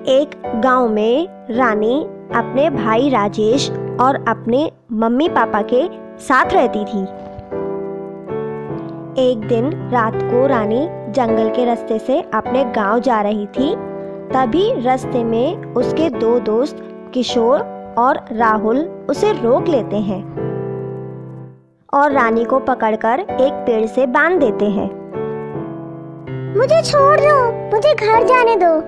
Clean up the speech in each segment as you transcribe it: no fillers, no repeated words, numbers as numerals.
एक गांव में रानी अपने भाई राजेश और अपने मम्मी पापा के साथ रहती थी। एक दिन रात को रानी जंगल के रास्ते से अपने गांव जा रही थी। तभी रास्ते में उसके दो दोस्त किशोर और राहुल उसे रोक लेते हैं और रानी को पकड़कर एक पेड़ से बांध देते हैं। मुझे छोड़ दो, मुझे घर जाने दो।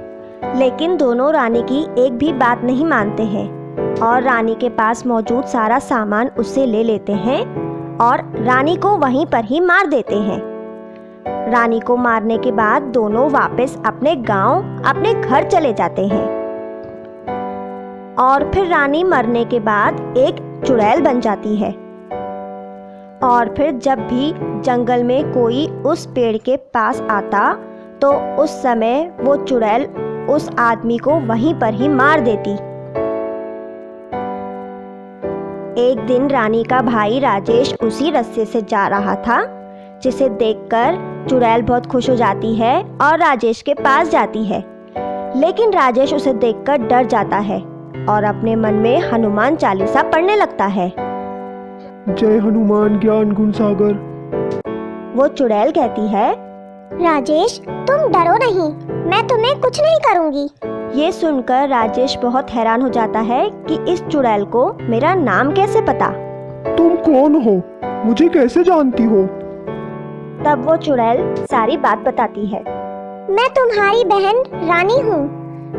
लेकिन दोनों रानी की एक भी बात नहीं मानते हैं और रानी के पास मौजूद सारा सामान उससे ले लेते हैं और रानी को वहीं पर ही मार देते हैं। रानी को मारने के बाद दोनों वापस अपने गांव, अपने घर चले जाते हैं। और फिर रानी मरने के बाद एक चुड़ैल बन जाती है। और फिर जब भी जंगल में कोई उस पेड़ के पास आता तो उस समय वो चुड़ैल उस आदमी को वहीं पर ही मार देती। एक दिन रानी का भाई राजेश उसी रास्ते से जा रहा था, जिसे देखकर चुड़ैल बहुत खुश हो जाती है और राजेश के पास जाती है। लेकिन राजेश उसे देखकर डर जाता है और अपने मन में हनुमान चालीसा पढ़ने लगता है। जय हनुमान ज्ञान गुण सागर। वो चुड़ैल कहती है, राजेश तुम डरो नहीं, मैं तुम्हें कुछ नहीं करूंगी। ये सुनकर राजेश बहुत हैरान हो जाता है कि इस चुड़ैल को मेरा नाम कैसे पता। तुम कौन हो, मुझे कैसे जानती हो? तब वो चुड़ैल सारी बात बताती है। मैं तुम्हारी बहन रानी हूँ।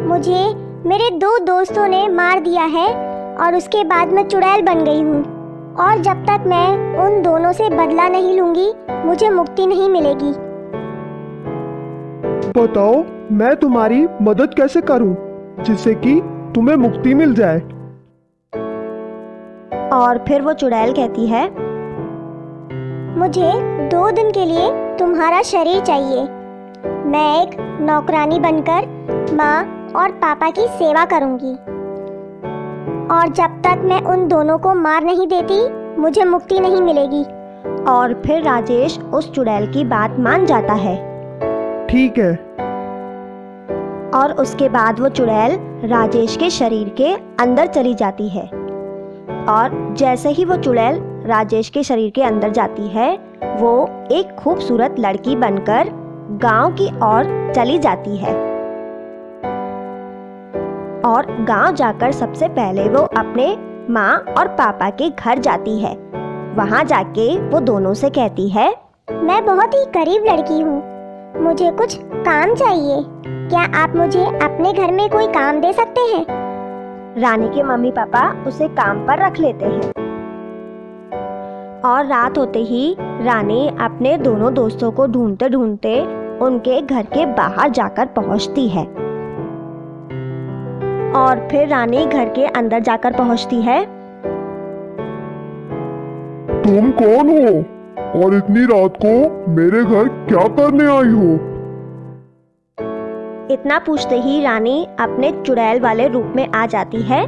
मुझे मेरे दो दोस्तों ने मार दिया है और उसके बाद मैं चुड़ैल बन गई हूँ। और जब तक मैं उन दोनों से बदला नहीं लूंगी, मुझे मुक्ति नहीं मिलेगी। बताओ मैं तुम्हारी मदद कैसे करूं, जिससे कि तुम्हें मुक्ति मिल जाए। और फिर वो चुड़ैल कहती है, मुझे 2 दिन के लिए तुम्हारा शरीर चाहिए। मैं एक नौकरानी बनकर माँ और पापा की सेवा करूंगी और जब तक मैं उन दोनों को मार नहीं देती, मुझे मुक्ति नहीं मिलेगी। और फिर राजेश उस चुड़ैल की बात मान जाता है। ठीक है। और उसके बाद वो चुड़ैल राजेश के शरीर के अंदर चली जाती है। और जैसे ही वो चुड़ैल राजेश के शरीर के अंदर जाती है, वो एक खूबसूरत लड़की बनकर गांव की ओर चली जाती है। और गांव जाकर सबसे पहले वो अपने माँ और पापा के घर जाती है। वहां जाके वो दोनों से कहती है, मैं बहुत ही गरीब लड़की हूँ, मुझे कुछ काम चाहिए। क्या आप मुझे अपने घर में कोई काम दे सकते हैं? रानी के मम्मी पापा उसे काम पर रख लेते हैं। और रात होते ही रानी अपने दोनों दोस्तों को ढूंढते ढूंढते उनके घर के बाहर जाकर पहुंचती है। और फिर रानी घर के अंदर जाकर पहुंचती है। तुम कौन हो और इतनी रात को मेरे घर क्या करने आई हो? इतना पूछते ही रानी अपने चुड़ैल वाले रूप में आ जाती है,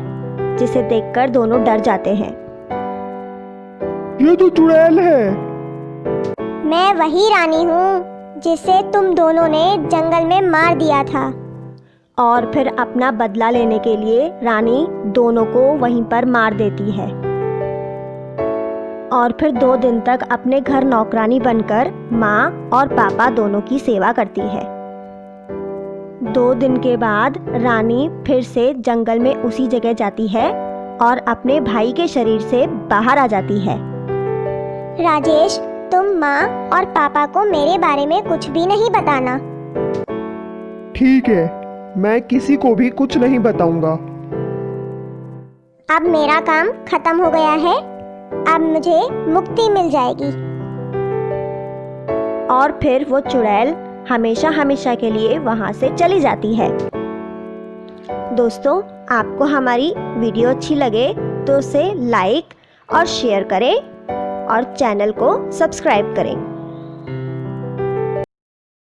जिसे देखकर दोनों डर जाते हैं। ये तो चुड़ैल है। मैं वही रानी हूँ जिसे तुम दोनों ने जंगल में मार दिया था। और फिर अपना बदला लेने के लिए रानी दोनों को वहीं पर मार देती है। और फिर 2 दिन तक अपने घर नौकरानी बनकर माँ और पापा दोनों की सेवा करती है। 2 दिन के बाद रानी फिर से जंगल में उसी जगह जाती है और अपने भाई के शरीर से बाहर आ जाती है। राजेश, तुम माँ और पापा को मेरे बारे में कुछ भी नहीं बताना। ठीक है, मैं किसी को भी कुछ नहीं बताऊंगा। अब मेरा काम खत्म हो गया है, अब मुझे मुक्ति मिल जाएगी। और फिर वो चुड़ैल हमेशा हमेशा के लिए वहां से चली जाती है। दोस्तों, आपको हमारी वीडियो अच्छी लगे तो उसे लाइक और शेयर करें और चैनल को सब्सक्राइब करें।